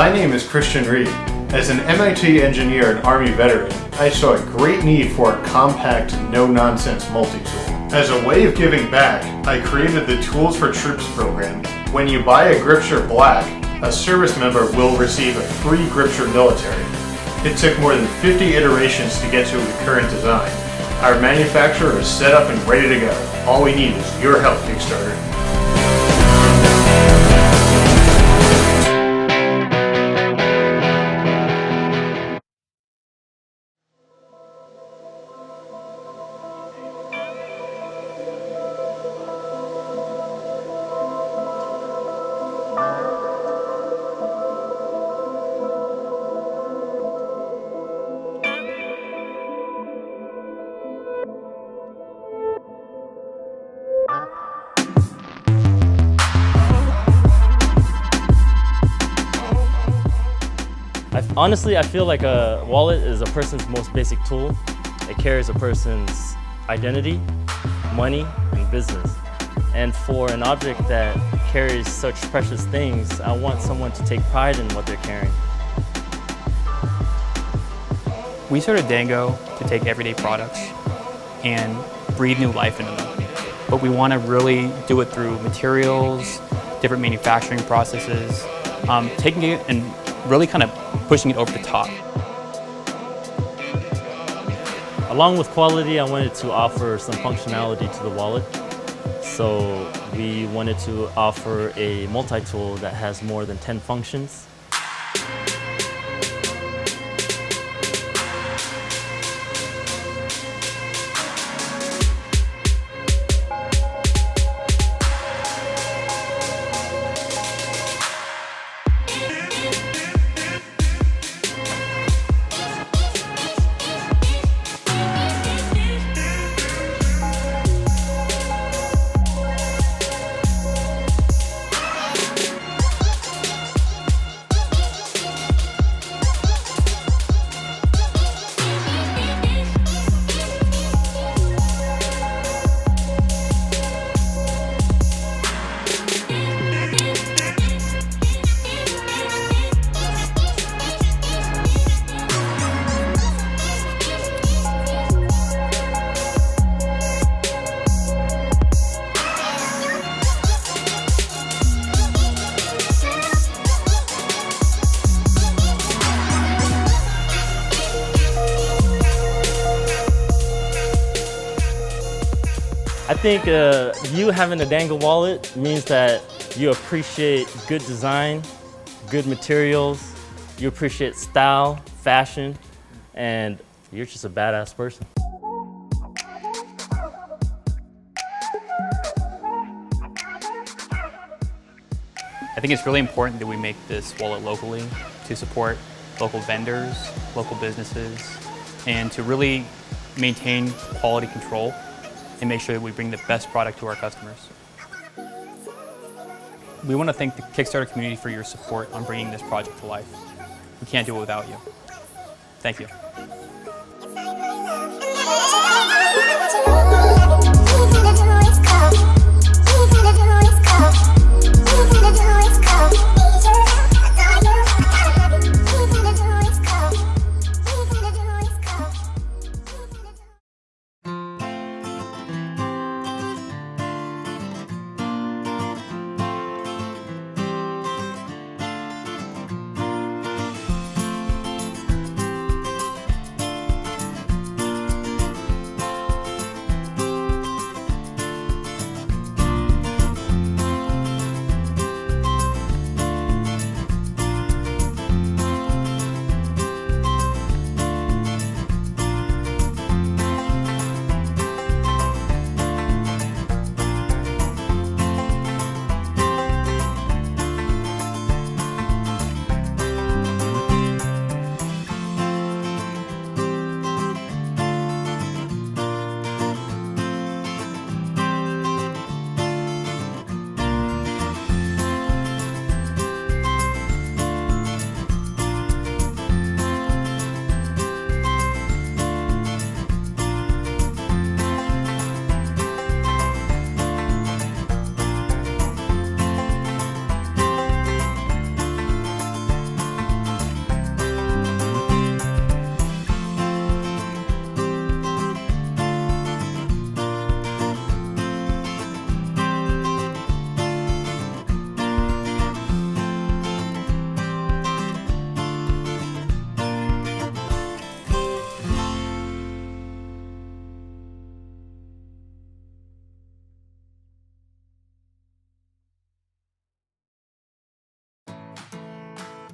My name is Christian Reed. As an MIT engineer and Army veteran, I saw a great need for a compact, no-nonsense multi-tool. As a way of giving back, I created the Tools for Troops program. When you buy a Gripshirt Black, a service member will receive a free Gripshirt Military. It took more than 50 iterations to get to the current design. Our manufacturer is set up and ready to go. All we need is your help, Kickstarter. Honestly, I feel like a wallet is a person's most basic tool. It carries a person's identity, money, and business. And for an object that carries such precious things, I want someone to take pride in what they're carrying. We started Dango to take everyday products and breathe new life into them. But we want to really do it through materials, different manufacturing processes, taking it and really kind of pushing it over the top. Along with quality, I wanted to offer some functionality to the wallet. So we wanted to offer a multi-tool that has more than 10 functions. I think you having a Dangle Wallet means that you appreciate good design, good materials, you appreciate style, fashion, and you're just a badass person. I think it's really important that we make this wallet locally to support local vendors, local businesses, and to really maintain quality control and make sure that we bring the best product to our customers. We want to thank the Kickstarter community for your support on bringing this project to life. We can't do it without you. Thank you.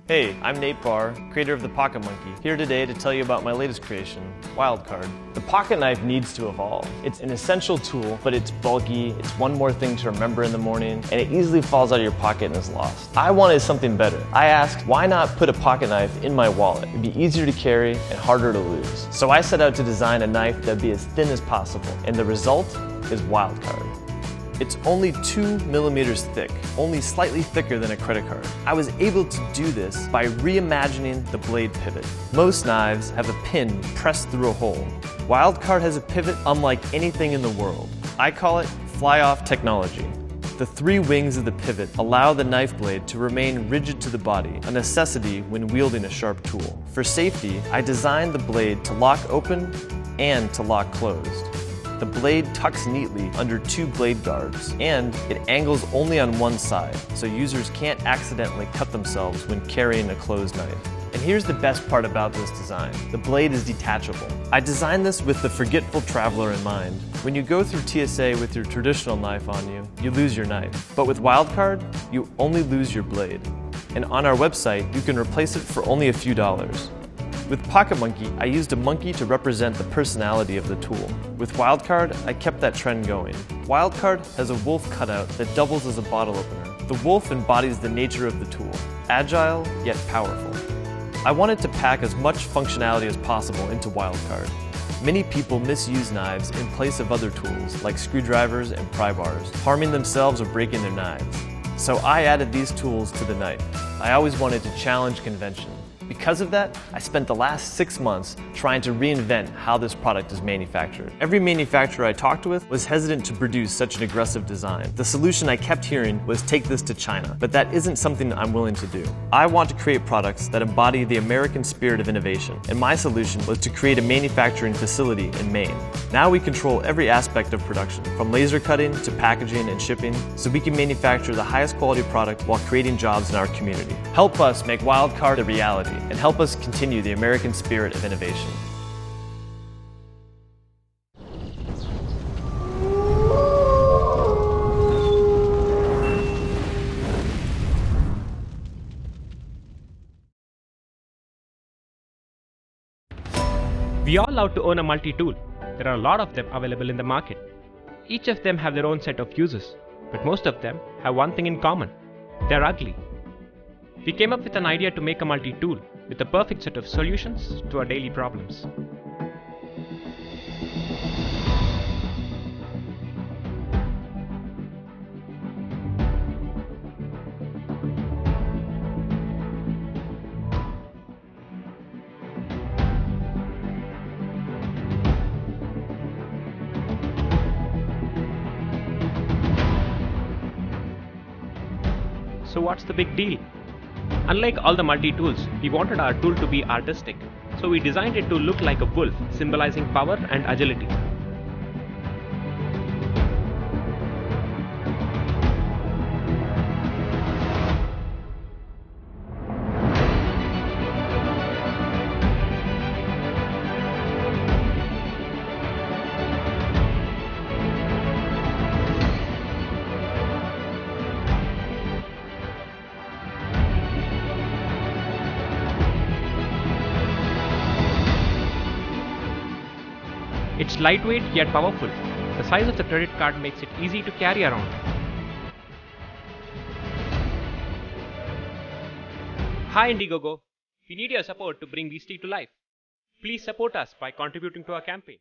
Hey, I'm Nate Barr, creator of the Pocket Monkey, here today to tell you about my latest creation, Wildcard. The pocket knife needs to evolve. It's an essential tool, but it's bulky, it's one more thing to remember in the morning, and it easily falls out of your pocket and is lost. I wanted something better. I asked, why not put a pocket knife in my wallet? It'd be easier to carry and harder to lose. So I set out to design a knife that'd be as thin as possible, and the result is Wildcard. It's only 2 millimeters thick, only slightly thicker than a credit card. I was able to do this by reimagining the blade pivot. Most knives have a pin pressed through a hole. Wildcard has a pivot unlike anything in the world. I call it fly-off technology. The 3 wings of the pivot allow the knife blade to remain rigid to the body, a necessity when wielding a sharp tool. For safety, I designed the blade to lock open and to lock closed. The blade tucks neatly under 2 blade guards, and it angles only on one side, so users can't accidentally cut themselves when carrying a closed knife. And here's the best part about this design. The blade is detachable. I designed this with the forgetful traveler in mind. When you go through TSA with your traditional knife on you, you lose your knife. But with Wildcard, you only lose your blade. And on our website, you can replace it for only a few dollars. With Pocket Monkey, I used a monkey to represent the personality of the tool. With Wildcard, I kept that trend going. Wildcard has a wolf cutout that doubles as a bottle opener. The wolf embodies the nature of the tool, agile yet powerful. I wanted to pack as much functionality as possible into Wildcard. Many people misuse knives in place of other tools like screwdrivers and pry bars, harming themselves or breaking their knives. So I added these tools to the knife. I always wanted to challenge convention. Because of that, I spent the last 6 months trying to reinvent how this product is manufactured. Every manufacturer I talked with was hesitant to produce such an aggressive design. The solution I kept hearing was take this to China, but that isn't something I'm willing to do. I want to create products that embody the American spirit of innovation, and my solution was to create a manufacturing facility in Maine. Now we control every aspect of production, from laser cutting to packaging and shipping, so we can manufacture the highest quality product while creating jobs in our community. Help us make Wildcard a reality, and help us continue the American spirit of innovation. We all love to own a multi-tool. There are a lot of them available in the market. Each of them have their own set of uses, but most of them have one thing in common. They're ugly. We came up with an idea to make a multi-tool with the perfect set of solutions to our daily problems. So what's the big deal? Unlike all the multi-tools, we wanted our tool to be artistic, so we designed it to look like a wolf, symbolizing power and agility. It's lightweight yet powerful. The size of the credit card makes it easy to carry around. Hi Indiegogo, we need your support to bring these to life. Please support us by contributing to our campaign.